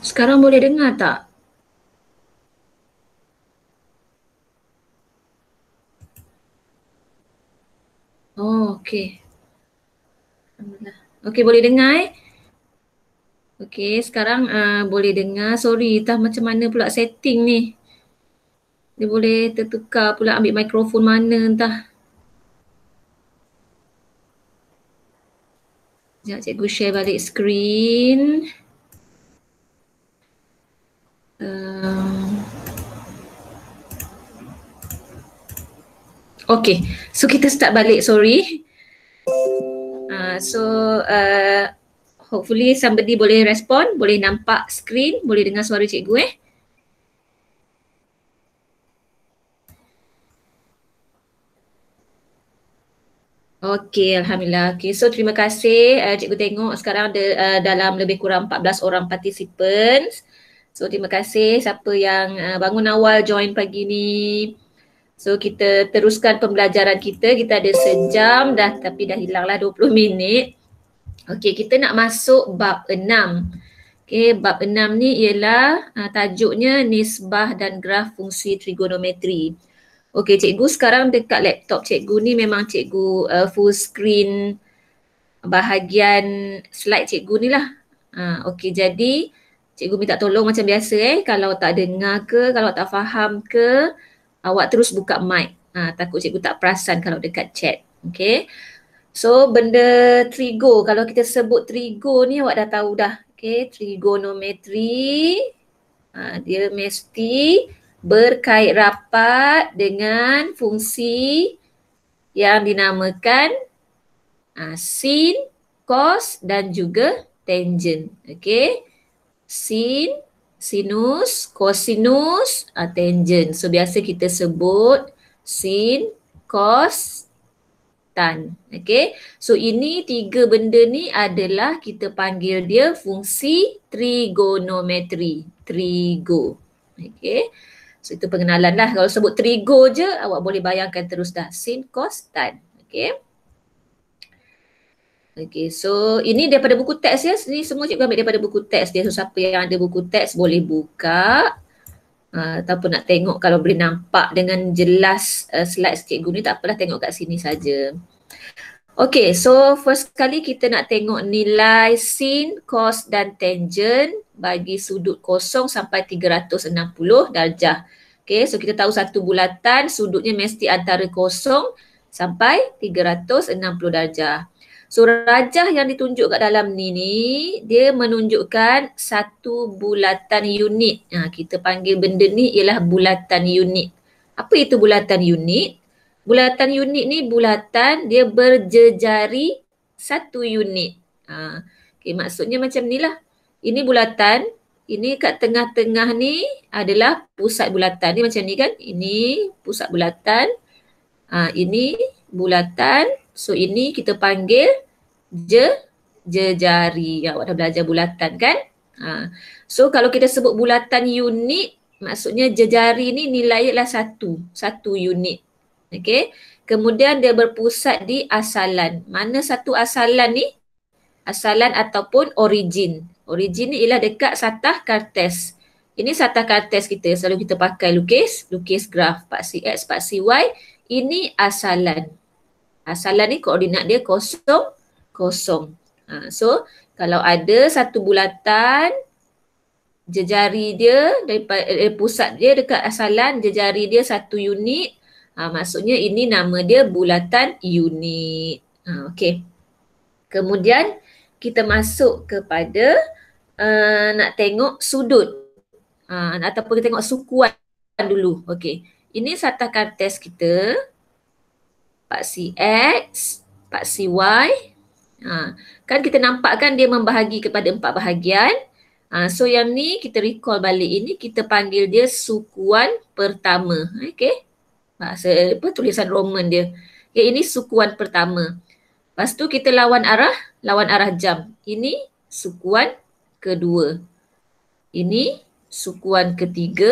Sekarang boleh dengar tak? Oh, okey. Alhamdulillah. Okey, boleh dengar eh? Okey, sekarang boleh dengar. Sorry, entah macam mana pula setting ni. Dia boleh tertukar pula ambil mikrofon mana entah. Sekejap cikgu share balik skrin. Uh, Okey, so kita start balik, sorry. So hopefully somebody boleh respon, boleh nampak skrin, boleh dengar suara cikgu eh. Okey, Alhamdulillah. Okey, so terima kasih cikgu tengok sekarang ada dalam lebih kurang 14 orang participants. So terima kasih siapa yang bangun awal join pagi ni. So kita teruskan pembelajaran kita. Kita ada sejam dah tapi dah hilanglah 20 minit. Okey, kita nak masuk bab 6. Okey, bab 6 ni ialah tajuknya nisbah dan graf fungsi trigonometri. Okey, cikgu sekarang dekat laptop cikgu ni memang cikgu full screen bahagian slide cikgu ni lah. Okey, jadi cikgu minta tolong macam biasa kalau tak dengar ke, kalau tak faham ke, awak terus buka mic. Takut cikgu tak perasan kalau dekat chat. Okey. So benda trigo, kalau kita sebut trigo ni awak dah tahu dah. Okey, trigonometri dia mesti berkait rapat dengan fungsi yang dinamakan sin, cos dan juga tangent. Okey. Sin, sinus, kosinus, tangent. So biasa kita sebut sin, cos, tan. Okey. So ini tiga benda ni adalah kita panggil dia fungsi trigonometri. Trigo. Okey. So itu pengenalan lah. Kalau sebut trigo je awak boleh bayangkan terus dah sin, cos, tan. Okey. Okey, so ini daripada buku teks ya. Ini semua cikgu ambil daripada buku teks dia. So siapa yang ada buku teks boleh buka. Ataupun nak tengok kalau boleh nampak dengan jelas slide cikgu ni, tak apalah, tengok kat sini saja. Okey, so first kali kita nak tengok nilai sin, cos dan tangent bagi sudut kosong sampai 360 darjah. Okey, so kita tahu satu bulatan sudutnya mesti antara kosong sampai 360 darjah. So rajah yang ditunjuk kat dalam ni dia menunjukkan satu bulatan unit. Kita panggil benda ni ialah bulatan unit. Apa itu bulatan unit? Bulatan unit ni bulatan dia berjejari satu unit. Okay, maksudnya macam ni lah. Ini bulatan, ini kat tengah-tengah ni adalah pusat bulatan. Ni macam ni kan? Ini pusat bulatan. Ini bulatan. So ini kita panggil jejari. Awak dah belajar bulatan kan? So kalau kita sebut bulatan unit, maksudnya jejari ni nilai ialah satu unit. Okey. Kemudian dia berpusat di asalan. Mana satu asalan ni? Asalan ataupun origin. Origin ni ialah dekat satah kartes. Ini satah kartes kita. Selalu kita pakai lukis graf. Paksi X, paksi Y. Ini asalan. Asalan ni koordinat dia kosong, kosong. So kalau ada satu bulatan, jejari dia daripada pusat dia dekat asalan, jejari dia satu unit. Maksudnya ini nama dia bulatan unit. Okey. Kemudian kita masuk kepada nak tengok sudut. Ataupun kita tengok sukuan dulu. Okey. Ini satah kartes kita. Paksi X, paksi Y. Kan kita nampak kan dia membahagi kepada 4 bahagian. So yang ni kita recall balik, ini kita panggil dia sukuan pertama. Okey. Bahasa tulisan Roman dia. Okay, ini sukuan pertama. Lepas tu kita lawan arah jam. Ini sukuan kedua. Ini sukuan ketiga.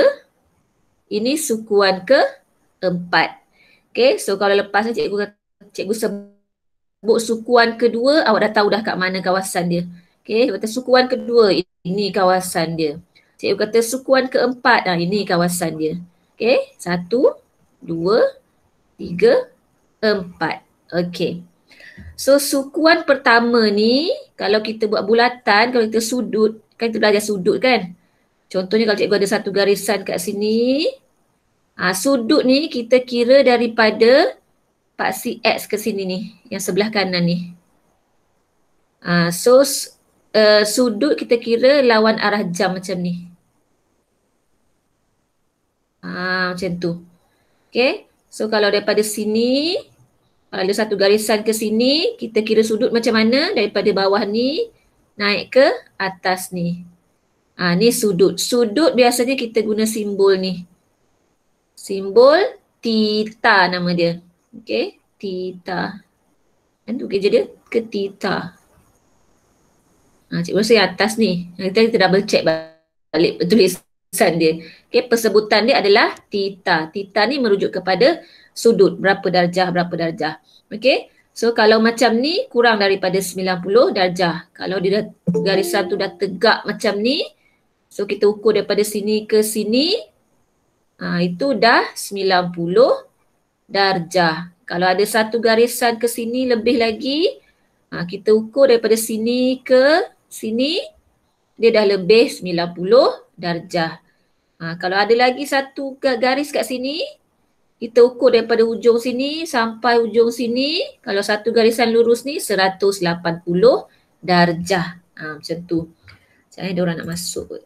Ini sukuan keempat. Okay, so kalau lepas ni cikgu sebut sukuan kedua, awak dah tahu dah kat mana kawasan dia. Okay, sukuan kedua Ini kawasan dia. Cikgu kata sukuan keempat, ini kawasan dia. Okey, 1, 2, 3, 4. Okey. So sukuan pertama ni, kalau kita buat bulatan, kalau kita sudut, kan kita belajar sudut kan. Contohnya kalau cikgu ada satu garisan kat sini, sudut ni kita kira daripada paksi X ke sini ni, yang sebelah kanan ni. So sudut kita kira lawan arah jam macam ni. Macam tu. Okay. So kalau daripada sini, kalau ada satu garisan ke sini, kita kira sudut macam mana daripada bawah ni naik ke atas ni. Ni sudut. Sudut biasanya kita guna simbol ni. Simbol theta nama dia. Okay. Theta. Kan tu kerja dia ke theta. Cikgu rasa yang atas ni. Kita double check balik tulisan dia. Okay, persebutan dia adalah theta. Theta ni merujuk kepada sudut. Berapa darjah, berapa darjah. Okay. So kalau macam ni kurang daripada 90 darjah. Kalau dia dah, garisan tu dah tegak macam ni. So kita ukur daripada sini ke sini. Itu dah 90 darjah. Kalau ada satu garisan ke sini lebih lagi. Kita ukur daripada sini ke sini, dia dah lebih 90 darjah. Kalau ada lagi satu garis kat sini, kita ukur daripada ujung sini sampai ujung sini. Kalau satu garisan lurus ni 180 darjah. Macam tu. Saya ada orang nak masuk.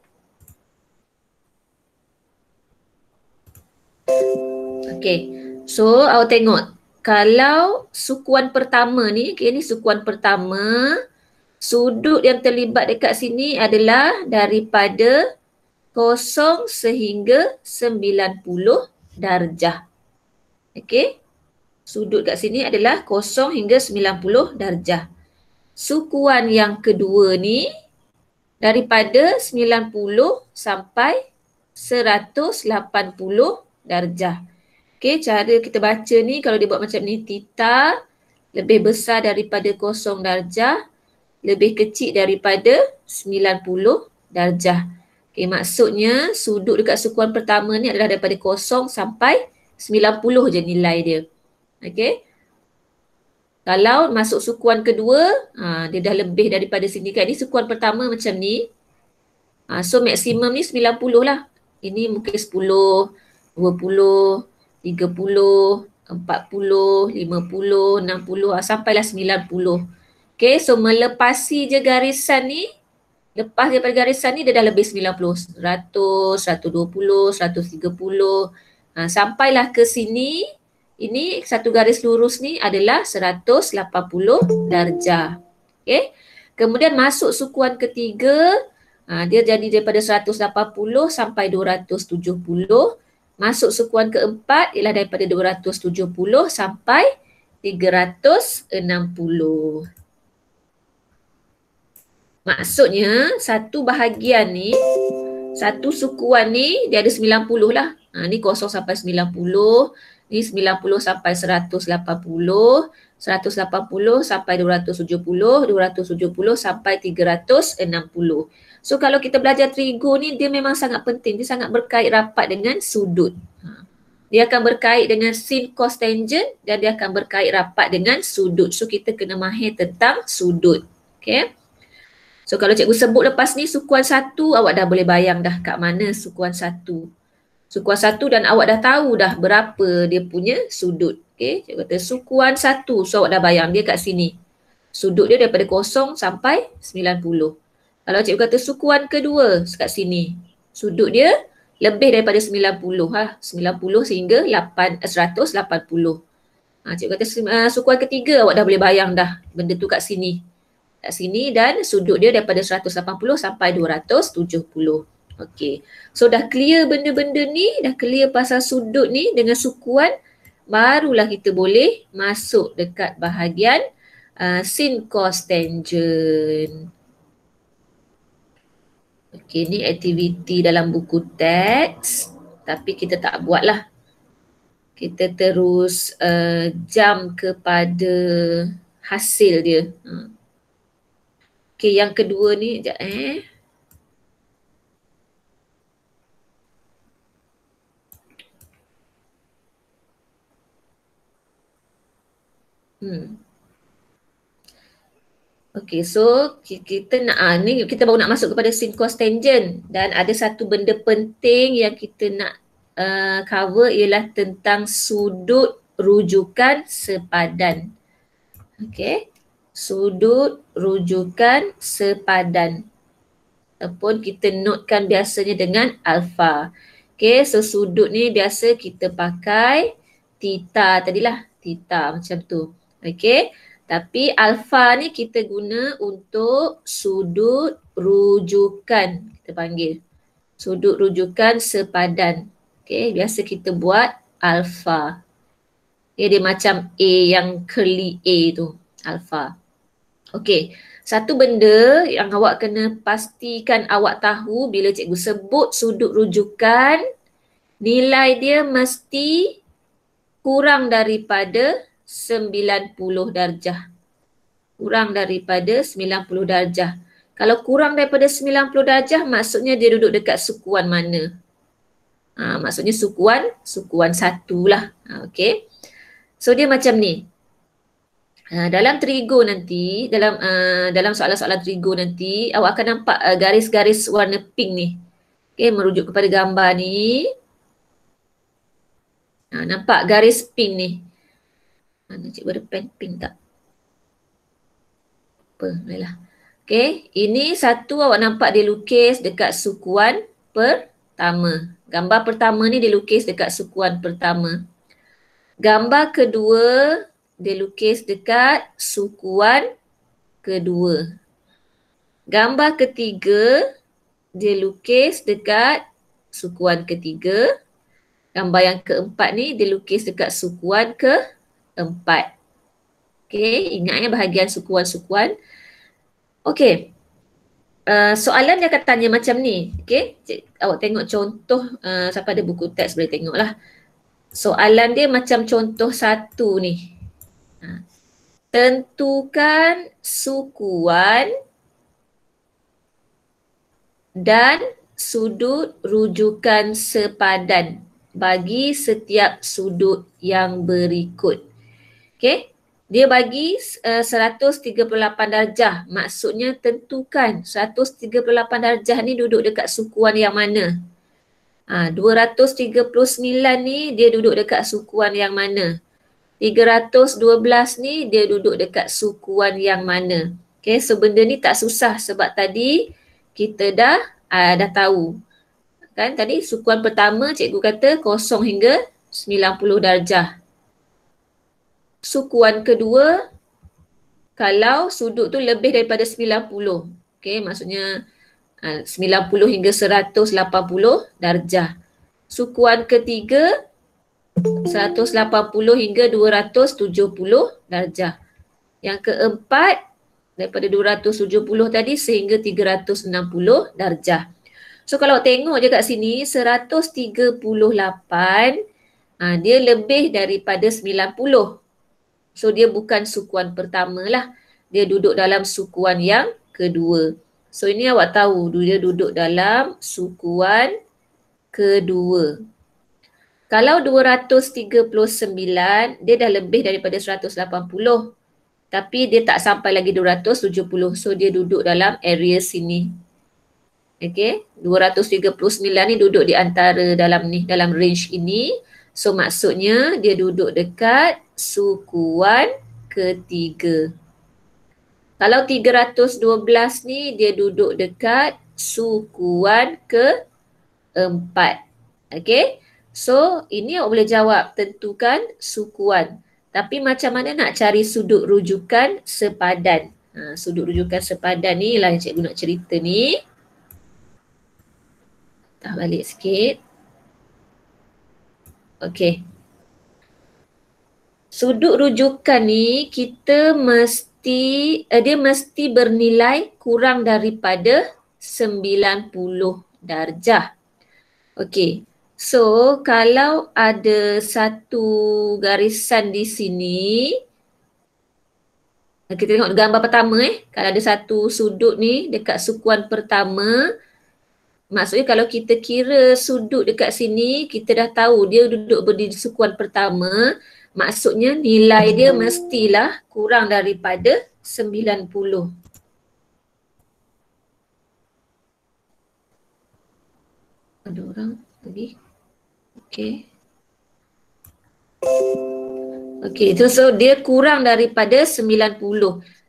Okay. So awak tengok. Kalau sukuan pertama ni, okay, ni sukuan pertama. Sudut yang terlibat dekat sini adalah daripada 0 sehingga 90 darjah. Okey. Sudut kat sini adalah 0 hingga 90 darjah. Sukuan yang kedua ni daripada 90 sampai 180 darjah. Okey, cara kita baca ni kalau dia buat macam ni, theta lebih besar daripada 0 darjah, lebih kecil daripada 90 darjah. Okay, maksudnya sudut dekat sukuan pertama ni adalah daripada 0 sampai 90 je nilai dia. Okay. Kalau masuk sukuan kedua, dia dah lebih daripada sini kan. Ini sukuan pertama macam ni. So maksimum ni 90 lah. Ini mungkin 10, 20, 30, 40, 50, 60, sampailah 90. Okay, so melepasi je garisan ni, lepas daripada garisan ni dia dah lebih 90, 100, 120, 130, sampailah ke sini, ini satu garis lurus ni adalah 180 darjah. Okay, kemudian masuk sukuan ketiga, dia jadi daripada 180 sampai 270. Masuk sukuan keempat ialah daripada 270 sampai 360. Maksudnya satu bahagian ni, satu sukuan ni dia ada 90 lah. Ni 0 sampai 90, ni 90 sampai 180, 180 sampai 270, 270 sampai 360. So kalau kita belajar trigo ni dia memang sangat penting, dia sangat berkait rapat dengan sudut. Dia akan berkait dengan sin, cos, tangent dan dia akan berkait rapat dengan sudut. So kita kena mahir tentang sudut. Okay. So kalau cikgu sebut lepas ni sukuan 1, awak dah boleh bayang dah kat mana sukuan 1. Sukuan 1 dan awak dah tahu dah berapa dia punya sudut. Okay. Cikgu kata sukuan 1, so awak dah bayang dia kat sini. Sudut dia daripada 0 sampai 90. Kalau cikgu kata sukuan kedua kat sini, sudut dia lebih daripada 90, 90 sehingga 180. Cikgu kata sukuan ketiga awak dah boleh bayang dah benda tu kat sini. Kat sini dan sudut dia daripada 180 sampai 270. Okey. So dah clear benda-benda ni, dah clear pasal sudut ni dengan sukuan, barulah kita boleh masuk dekat bahagian sin, cos, tangent. Okey, ni aktiviti dalam buku teks tapi kita tak buat lah. Kita terus jump kepada hasil dia. Okey, yang kedua ni, sekejap Okay, so kita nak, ni kita baru nak masuk kepada sin cos tangent, dan ada satu benda penting yang kita nak cover ialah tentang sudut rujukan sepadan. Okay, sudut rujukan sepadan ataupun kita notekan biasanya dengan alfa. Okay, so sudut ni biasa kita pakai theta tadilah, theta macam tu. Okay, tapi alfa ni kita guna untuk sudut rujukan, kita panggil sudut rujukan sepadan. Okay, biasa kita buat alfa. Okay, dia macam A yang curly A tu, alfa. Okay, satu benda yang awak kena pastikan awak tahu bila cikgu sebut sudut rujukan, nilai dia mesti kurang daripada 90 darjah. Kurang daripada 90 darjah. Kalau kurang daripada 90 darjah, maksudnya dia duduk dekat sukuan mana? Maksudnya sukuan 1 lah. Okay. So dia macam ni. Dalam trigo nanti, dalam soalan-soalan trigo nanti, awak akan nampak garis-garis warna pink ni. Okay, merujuk kepada gambar ni. Nampak garis pink ni. Mana cikgu ada pen pink tak? Apa? Baiklah. Okay, ini satu awak nampak dia lukis dekat sukuan pertama. Gambar pertama ni dia lukis dekat sukuan pertama. Gambar kedua dia lukis dekat sukuan kedua. Gambar ketiga dia lukis dekat sukuan ketiga. Gambar yang keempat ni dia lukis dekat sukuan keempat. Okey, ingatnya bahagian sukuan-sukuan. Okey. Soalan dia akan tanya macam ni. Okey, awak tengok contoh, siapa ada buku teks boleh tengoklah. Soalan dia macam contoh 1 ni. Tentukan sukuan dan sudut rujukan sepadan bagi setiap sudut yang berikut. Okey, dia bagi 138 darjah. Maksudnya tentukan 138 darjah ni duduk dekat sukuan yang mana? 239 ni dia duduk dekat sukuan yang mana? 312 ni dia duduk dekat sukuan yang mana? Okay, so benda ni tak susah sebab tadi kita dah tahu. Kan tadi sukuan pertama cikgu kata 0 hingga 90 darjah. Sukuan kedua kalau sudut tu lebih daripada 90. Okay, maksudnya 90 hingga 180 darjah. Sukuan ketiga 180 hingga 270 darjah. Yang keempat daripada 270 tadi sehingga 360 darjah. So kalau tengok je kat sini 138 dia lebih daripada 90. So dia bukan sukuan pertama lah. Dia duduk dalam sukuan yang kedua. So ini awak tahu dia duduk dalam sukuan kedua. Kalau 239 dia dah lebih daripada 180. Tapi dia tak sampai lagi 270. So dia duduk dalam area sini. Okay, 239 ni duduk di antara dalam ni, dalam range ini. So maksudnya dia duduk dekat sukuan ketiga. Kalau 312 ni dia duduk dekat sukuan keempat. Okay. So ini awak boleh jawab tentukan sukuan. Tapi macam mana nak cari sudut rujukan sepadan? Sudut rujukan sepadan ni lah yang cikgu nak cerita ni. Dah balik sikit. Okay. Sudut rujukan ni kita dia mesti bernilai kurang daripada 90 darjah. Okay. So, kalau ada satu garisan di sini, kita tengok gambar pertama kalau ada satu sudut ni dekat sukuan pertama, maksudnya kalau kita kira sudut dekat sini, kita dah tahu dia duduk berdiri di sukuan pertama, Maksudnya nilai dia mestilah kurang daripada 90. Ada orang lagi? Okey. Okey, so dia kurang daripada 90.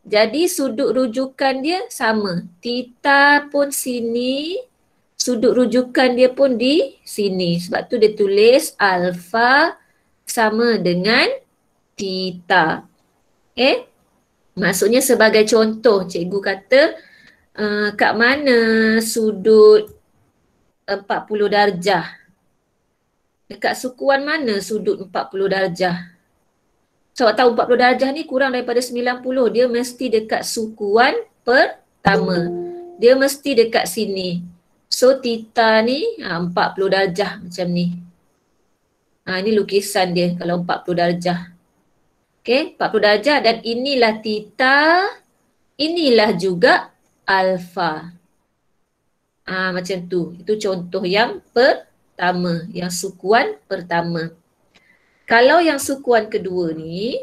Jadi sudut rujukan dia sama. Theta pun sini, sudut rujukan dia pun di sini. Sebab tu dia tulis alpha sama dengan theta. Okay? Maksudnya sebagai contoh, cikgu kata kat mana sudut 40 darjah? Dekat sukuan mana sudut 40 darjah? So, awak tahu 40 darjah ni kurang daripada 90. Dia mesti dekat sukuan pertama. Dia mesti dekat sini. So, theta ni 40 darjah macam ni. Ini lukisan dia kalau 40 darjah. Okay, 40 darjah dan inilah theta. Inilah juga alpha. Macam tu. Itu contoh yang pertama. Yang sukuan pertama. Kalau yang sukuan kedua ni,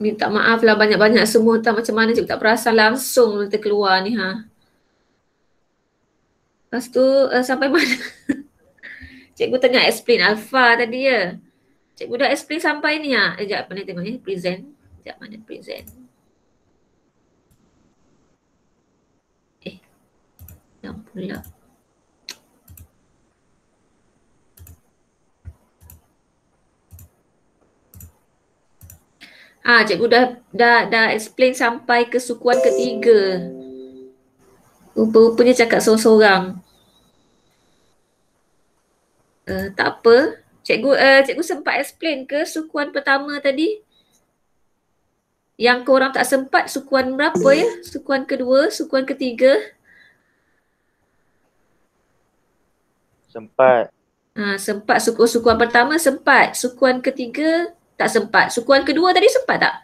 Minta maaf lah banyak-banyak semua, tak macam mana cikgu tak perasan langsung terkeluar ni ha. Lepas tu sampai mana? Cikgu tengah explain alpha tadi ya. Cikgu dah explain sampai ni ha. Sekejap mana tengok ni, present. Sekejap mana present. Yang pula. Cikgu dah explain sampai ke sukuan ketiga. Rupa-rupanya cakap seorang-seorang. Tak apa. Cikgu sempat explain ke sukuan pertama tadi? Yang korang tak sempat sukuan berapa ya? Sukuan kedua, sukuan ketiga? Sempat. Sempat sukuan pertama sempat. Sukuan ketiga tak sempat. Sukuan kedua tadi sempat tak?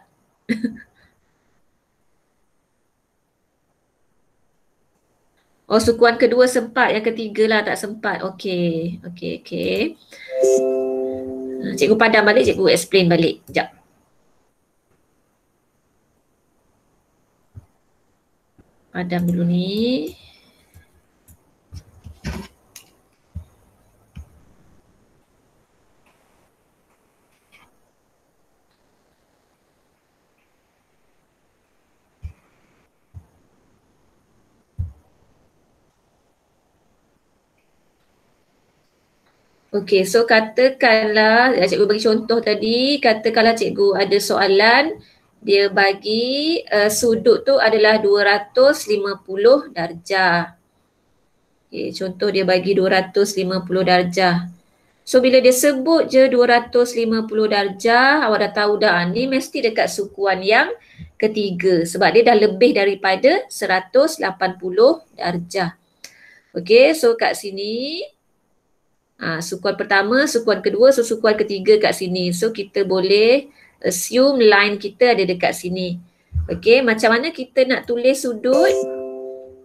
Oh, sukuan kedua sempat, yang ketiga lah tak sempat. Okey. Cikgu padam balik, cikgu explain balik. Sekejap. Padam dulu ni. Okey, so katakanlah, cikgu bagi contoh tadi, katakanlah cikgu ada soalan, dia bagi sudut tu adalah 250 darjah. Okay, contoh dia bagi 250 darjah. So bila dia sebut je 250 darjah, awak dah tahu dah ni mesti dekat sukuan yang ketiga sebab dia dah lebih daripada 180 darjah. Okey, so kat sini sukuan pertama, sukuan kedua, so sukuan ketiga kat sini. So kita boleh assume line kita ada dekat sini. Okey, macam mana kita nak tulis sudut?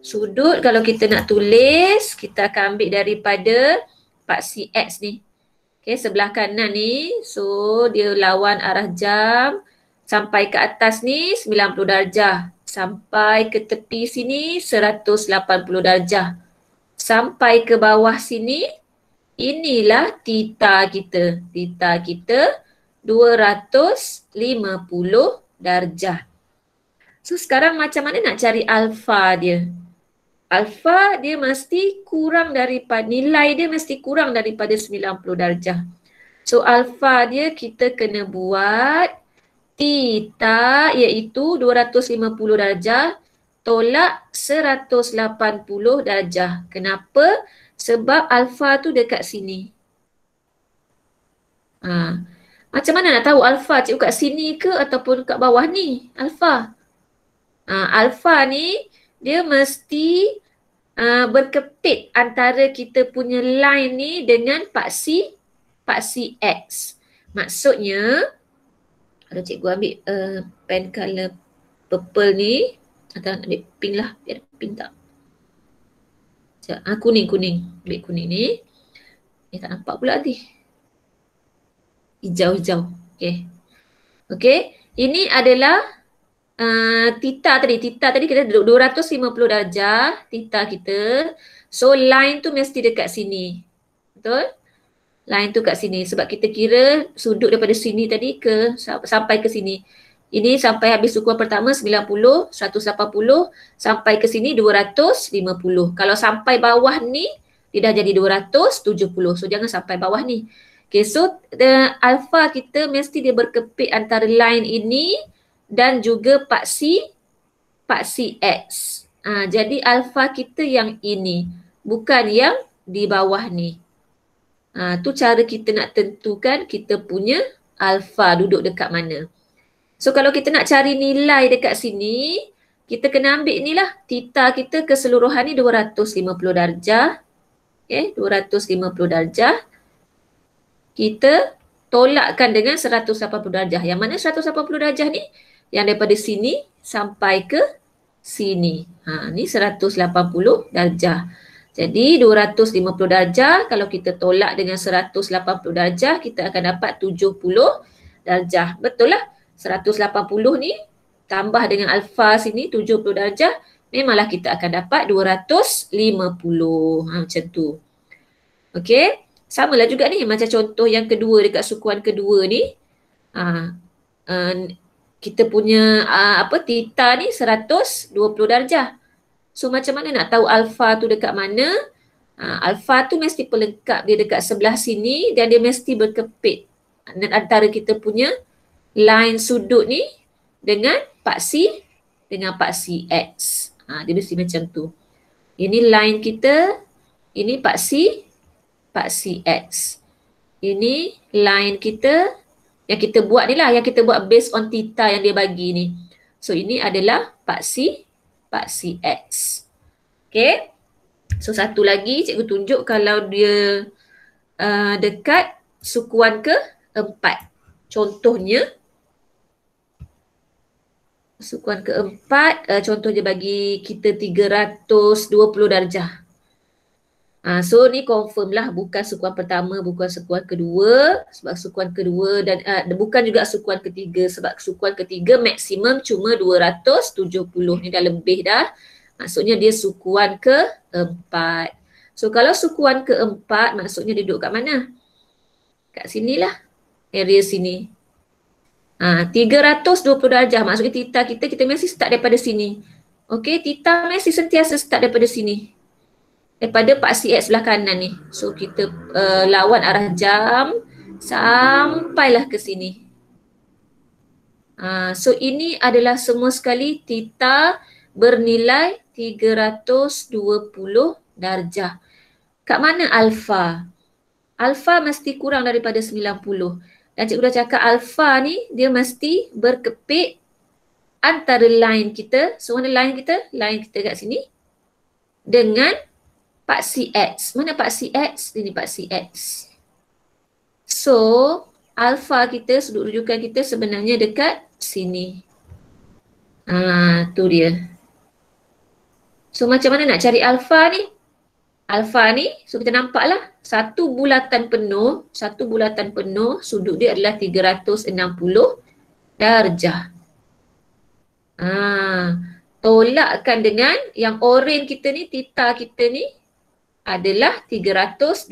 Sudut kalau kita nak tulis, kita akan ambil daripada paksi X ni. Okey, sebelah kanan ni, so dia lawan arah jam. Sampai ke atas ni 90 darjah. Sampai ke tepi sini 180 darjah. Sampai ke bawah sini, inilah theta kita. Theta kita 250 darjah. So sekarang macam mana nak cari alfa dia? Alfa dia mesti kurang daripada, nilai dia mesti kurang daripada 90 darjah. So alfa dia kita kena buat theta iaitu 250 darjah tolak 180 darjah. Kenapa? Sebab alfa tu dekat sini. Macam mana nak tahu alfa cikgu kat sini ke ataupun kat bawah ni? Alfa. Alfa ni dia mesti berkepit antara kita punya line ni dengan paksi X. Maksudnya, kalau cikgu ambil pen color purple ni, atau ambil pink lah, biar pink tak. Kuning. Ambil kuning ni. Tak nampak pula nanti. Hijau. Okey. Ini adalah theta tadi. Theta tadi kita 250 darjah. Theta kita. So line tu mesti dekat sini. Betul? Line tu kat sini. Sebab kita kira sudut daripada sini tadi sampai ke sini. Ini sampai habis sukuan pertama 90, 180, sampai ke sini 250. Kalau sampai bawah ni, dia dah jadi 270. So jangan sampai bawah ni. Okay, so alpha kita mesti dia berkepit antara line ini dan juga paksi X. Jadi alpha kita yang ini, bukan yang di bawah ni. Tu cara kita nak tentukan kita punya alpha duduk dekat mana. So kalau kita nak cari nilai dekat sini, kita kena ambil ni lah. Theta kita keseluruhan ni 250 darjah. Okay, 250 darjah. Kita tolakkan dengan 180 darjah. Yang mana 180 darjah ni? Yang daripada sini sampai ke sini. Ni 180 darjah. Jadi 250 darjah, kalau kita tolak dengan 180 darjah, kita akan dapat 70 darjah. Betul lah. 180 ni tambah dengan alfa sini 70 darjah, memanglah kita akan dapat 250. Macam tu. Okey. Samalah juga ni macam contoh yang kedua dekat sukuan kedua ni. Kita punya theta ni 120 darjah. So macam mana nak tahu alfa tu dekat mana? Alfa tu mesti pelengkap dia dekat sebelah sini dan dia mesti berkepit antara kita punya line sudut ni dengan paksi X. Dia mesti macam tu. Ini line kita, ini paksi X. Ini line kita yang kita buat ni lah, yang kita buat based on theta yang dia bagi ni. So ini adalah paksi X. Okay. So satu lagi cikgu tunjuk kalau dia dekat sukuan keempat. Contohnya sukuan keempat, contoh dia bagi kita 320 darjah. So ni confirm lah bukan sukuan pertama, bukan sukuan kedua, sebab sukuan kedua dan bukan juga sukuan ketiga, sebab sukuan ketiga maksimum cuma 270, ni dah lebih dah. Maksudnya dia sukuan keempat. So kalau sukuan keempat maksudnya dia duduk kat mana? Kat sinilah, area sini. 320 darjah maksudnya theta kita mesti start daripada sini. Okey, theta mesti sentiasa start daripada sini. Daripada paksi X sebelah kanan ni. So kita lawan arah jam sampailah ke sini. So ini adalah semua sekali theta bernilai 320 darjah. Kat mana alfa? Alfa mesti kurang daripada 90. Dan cikgu dah cakap alfa ni dia mesti berkepit antara line kita. So mana line kita? Line kita kat sini. Dengan paksi X. Mana paksi X? Ini paksi X. So, alfa kita, sudut rujukan kita sebenarnya dekat sini. Tu dia. So, macam mana nak cari alfa ni? Alfa ni, so kita nampaklah satu bulatan penuh, sudut dia adalah 360 darjah. Tolakkan dengan yang oren kita ni, theta kita ni adalah 320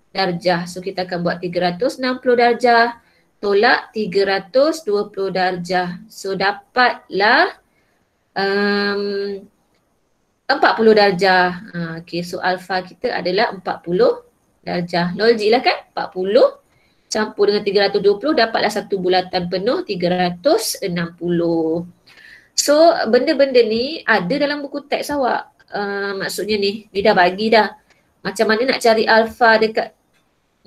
darjah. So kita akan buat 360 darjah tolak 320 darjah. So dapatlah 40 darjah. Okay, so alfa kita adalah 40 darjah. Logik lah kan? 40 campur dengan 320 dapatlah satu bulatan penuh 360. So benda-benda ni ada dalam buku teks awak. Maksudnya ni, dia dah bagi dah. Macam mana nak cari alfa dekat,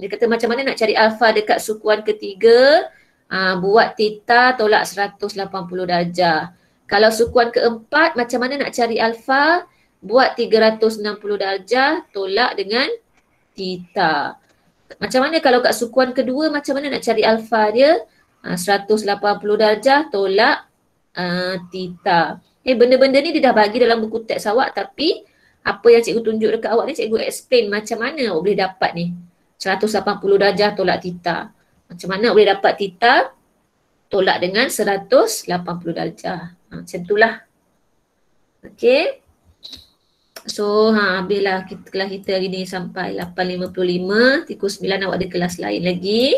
dia kata macam mana nak cari alfa dekat sukuan ketiga, buat theta tolak 180 darjah. Kalau sukuan keempat, macam mana nak cari alfa, buat 360 darjah tolak dengan theta. Macam mana kalau kat sukuan kedua, macam mana nak cari alfa dia, 180 darjah tolak theta. Benda-benda ni dia dah bagi dalam buku teks awak, tapi apa yang cikgu tunjuk dekat awak ni cikgu explain macam mana awak boleh dapat ni 180 darjah tolak theta. Macam mana awak boleh dapat theta tolak dengan 180 darjah. Macam itulah. Okay. So habislah kelas kita hari ni sampai 8.55. Pukul 9 awak ada kelas lain lagi.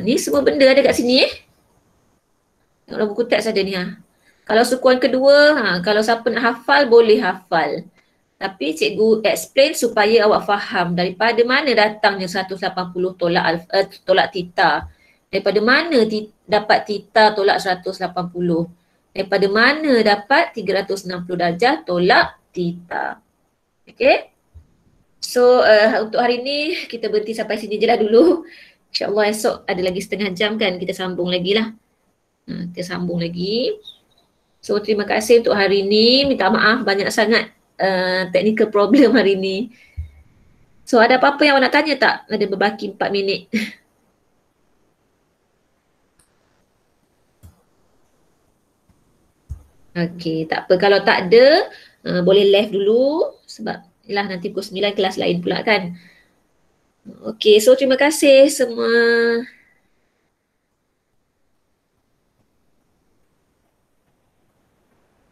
Ni semua benda ada kat sini Kalau buku teks ada ni Kalau sukuan kedua, kalau siapa nak hafal boleh hafal. Tapi cikgu explain supaya awak faham daripada mana datangnya 180 tolak theta. Daripada mana dapat theta tolak 180. Daripada mana dapat 360 darjah tolak theta. Okay. So untuk hari ni kita berhenti sampai sini je lah dulu. InsyaAllah esok ada lagi setengah jam kan, kita sambung lagi lah. Kita sambung lagi. So terima kasih untuk hari ni. Minta maaf banyak sangat technical problem hari ni. So ada apa-apa yang awak nak tanya tak? Ada berbaki 4 minit. Okey, tak apa. Kalau tak ada, boleh left dulu sebab yelah nanti pukul 9 kelas lain pula kan. Okey, so terima kasih semua.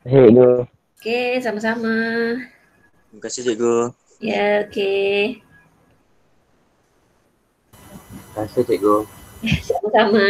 Cikgu. Okey, sama-sama. Terima kasih cikgu. Ya, okey. Terima kasih cikgu. Sama-sama.